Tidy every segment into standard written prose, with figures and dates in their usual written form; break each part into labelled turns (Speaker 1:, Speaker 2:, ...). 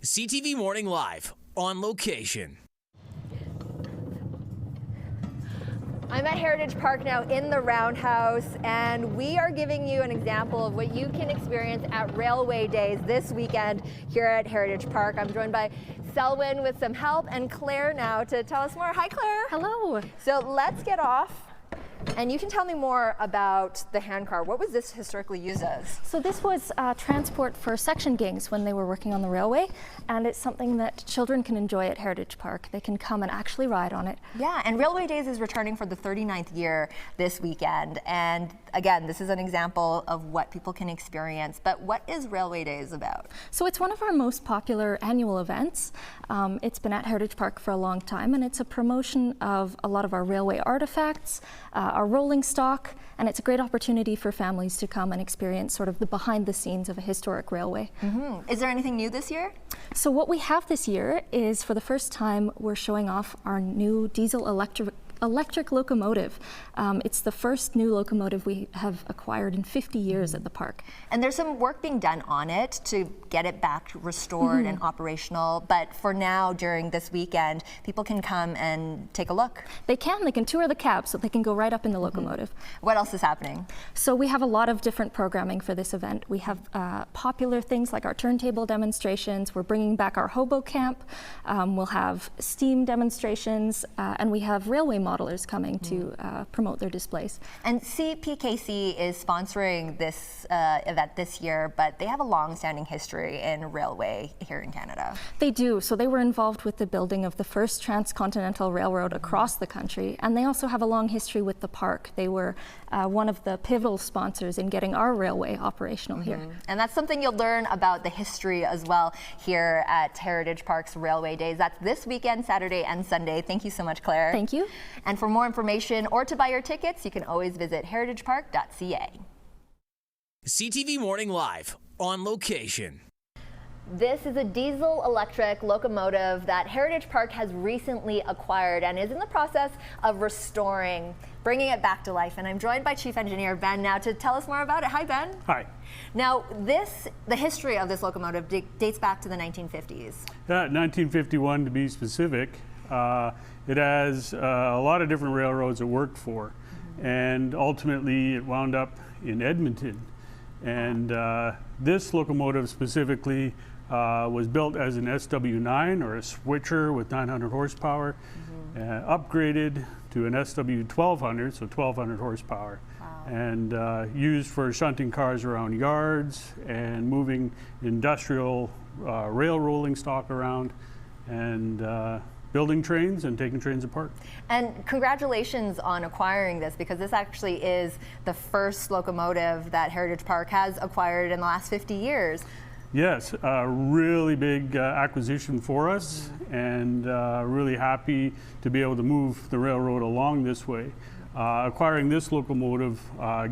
Speaker 1: CTV Morning Live, on location.
Speaker 2: I'm at Heritage Park now in the Roundhouse, and we are giving you an example of what you can experience at Railway Days this weekend here at Heritage Park. I'm joined by Selwyn with some help and Claire now to tell us more. Hi, Claire.
Speaker 3: Hello.
Speaker 2: So let's get off. And you can tell me more about the handcar. What was this historically used as?
Speaker 3: So this was transport for section gangs when they were working on the railway, and it's something that children can enjoy at Heritage Park. They can come and actually ride on it.
Speaker 2: Yeah, and Railway Days is returning for the 39th year this weekend. And again, this is an example of what people can experience. But what is Railway Days about?
Speaker 3: So it's one of our most popular annual events. It's been at Heritage Park for a long time, and it's a promotion of a lot of our railway artifacts, our rolling stock, and it's a great opportunity for families to come and experience sort of the behind the scenes of a historic railway.
Speaker 2: Mm-hmm. Is there anything new this year?
Speaker 3: So what we have this year is, for the first time, we're showing off our new diesel electric locomotive. It's the first new locomotive we have acquired in 50 years at the park.
Speaker 2: And there's some work being done on it to get it back restored and operational, but for now, during this weekend, people can come and take a look.
Speaker 3: They can tour the cab, so they can go right up in the locomotive.
Speaker 2: What else is happening?
Speaker 3: So we have a lot of different programming for this event. We have popular things like our turntable demonstrations. We're bringing back our hobo camp. We'll have steam demonstrations, and we have railway modelers coming to promote their displays. And
Speaker 2: CPKC is sponsoring this event this year, but they have a long-standing history in railway here in Canada.
Speaker 3: They do. So they were involved with the building of the first transcontinental railroad across the country, and they also have a long history with the park. They were one of the pivotal sponsors in getting our railway operational here.
Speaker 2: And that's something you'll learn about the history as well here at Heritage Park's Railway Days. That's this weekend, Saturday and Sunday. Thank you so much, Claire.
Speaker 3: Thank you.
Speaker 2: And for more information or to buy your tickets, you can always visit heritagepark.ca.
Speaker 1: CTV Morning Live, on location.
Speaker 2: This is a diesel electric locomotive that Heritage Park has recently acquired and is in the process of restoring, bringing it back to life. And I'm joined by Chief Engineer Ben now to tell us more about it. Hi, Ben.
Speaker 4: Hi.
Speaker 2: Now, the history of this locomotive dates back to the 1950s.
Speaker 4: 1951 to be specific. It has a lot of different railroads it worked for, and ultimately it wound up in Edmonton. And this locomotive specifically was built as an SW9, or a switcher with 900 horsepower, upgraded to an SW1200, so 1200 horsepower, and used for shunting cars around yards and moving industrial rail rolling stock around, and building trains and taking trains apart.
Speaker 2: And congratulations on acquiring this, because this actually is the first locomotive that Heritage Park has acquired in the last 50 years.
Speaker 4: Yes, a really big acquisition for us, and really happy to be able to move the railroad along this way. Acquiring this locomotive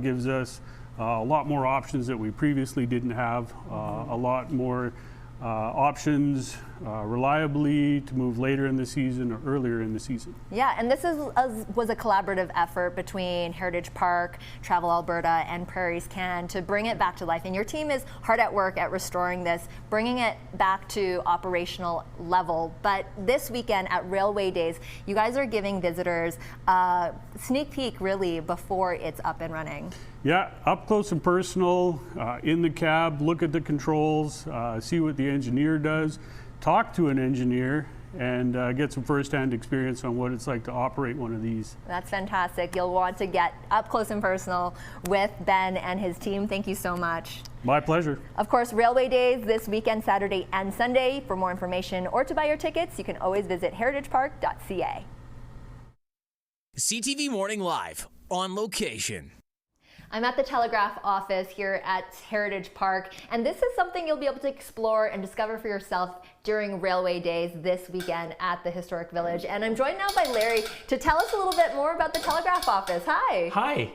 Speaker 4: gives us a lot more options that we previously didn't have, a lot more options reliably to move later in the season or earlier in the season.
Speaker 2: Yeah, and this was a collaborative effort between Heritage Park, Travel Alberta, and Prairies Can to bring it back to life. And your team is hard at work at restoring this, bringing it back to operational level. But this weekend at Railway Days, you guys are giving visitors a sneak peek, really, before it's up and running.
Speaker 4: Yeah, up close and personal, in the cab, look at the controls, see what the engineer does, talk to an engineer, and get some first-hand experience on what it's like to operate one of these.
Speaker 2: That's fantastic. You'll want to get up close and personal with Ben and his team. Thank you so much.
Speaker 4: My pleasure.
Speaker 2: Of course, Railway Days this weekend, Saturday and Sunday. For more information or to buy your tickets, you can always visit heritagepark.ca.
Speaker 1: CTV Morning Live, on location.
Speaker 2: I'm at the Telegraph office here at Heritage Park, and this is something you'll be able to explore and discover for yourself during Railway Days this weekend at the Historic Village. And I'm joined now by Larry to tell us a little bit more about the Telegraph office. Hi.
Speaker 5: Hi.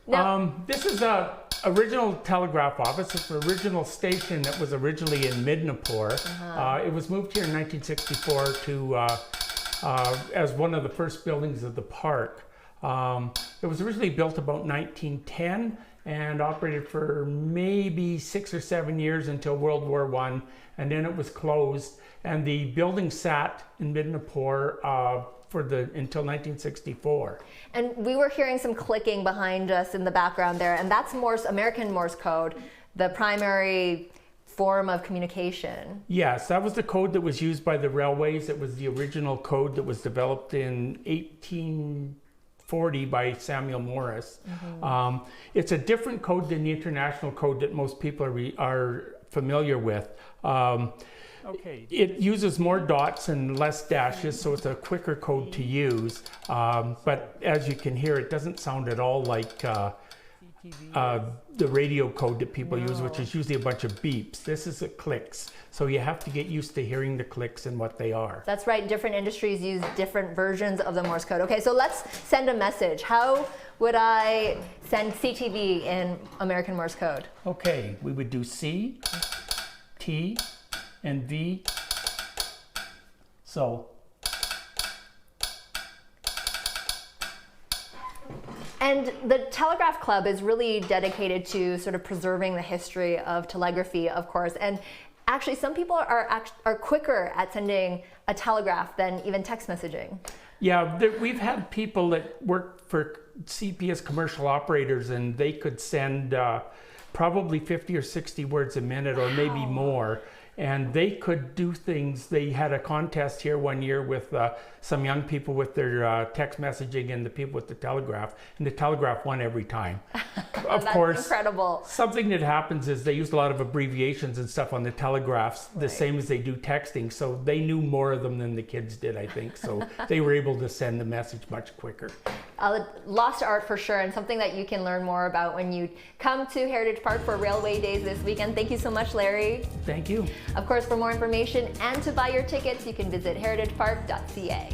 Speaker 2: Now,
Speaker 5: this is a original telegraph office. It's the original station that was originally in Midnapore. It was moved here in 1964 to as one of the first buildings of the park. It was originally built about 1910, and operated for maybe 6 or 7 years until World War I, and then it was closed. And the building sat in Midnapore until 1964.
Speaker 2: And we were hearing some clicking behind us in the background there, and that's American Morse code, the primary form of communication.
Speaker 5: Yes, that was the code that was used by the railways. It was the original code that was developed in 1840 by Samuel Morse. It's a different code than the international code that most people are familiar with. It uses more dots and less dashes, so it's a quicker code to use. But as you can hear, it doesn't sound at all like the radio code that people use, which is usually a bunch of beeps. This is clicks, so you have to get used to hearing the clicks and what they are.
Speaker 2: That's right, different industries use different versions of the Morse code. Okay, so let's send a message. How would I send CTV in American Morse code?
Speaker 5: Okay, we would do C, T, and V. So.
Speaker 2: And the Telegraph Club is really dedicated to sort of preserving the history of telegraphy, of course. And actually, some people are quicker at sending a telegraph than even text messaging.
Speaker 5: Yeah, we've had people that work for CP as commercial operators, and they could send probably 50 or 60 words a minute, or maybe more. And they could do things. They had a contest here one year with some young people with their text messaging and the people with the telegraph, and the telegraph won every time. Of course,
Speaker 2: incredible.
Speaker 5: Something that happens is they used a lot of abbreviations and stuff on the telegraphs, the same as they do texting, so they knew more of them than the kids did, I think, so they were able to send the message much quicker.
Speaker 2: Lost art for sure, and something that you can learn more about when you come to Heritage Park for Railway Days this weekend. Thank you so much, Larry.
Speaker 5: Thank you.
Speaker 2: Of course, for more information and to buy your tickets, you can visit heritagepark.ca.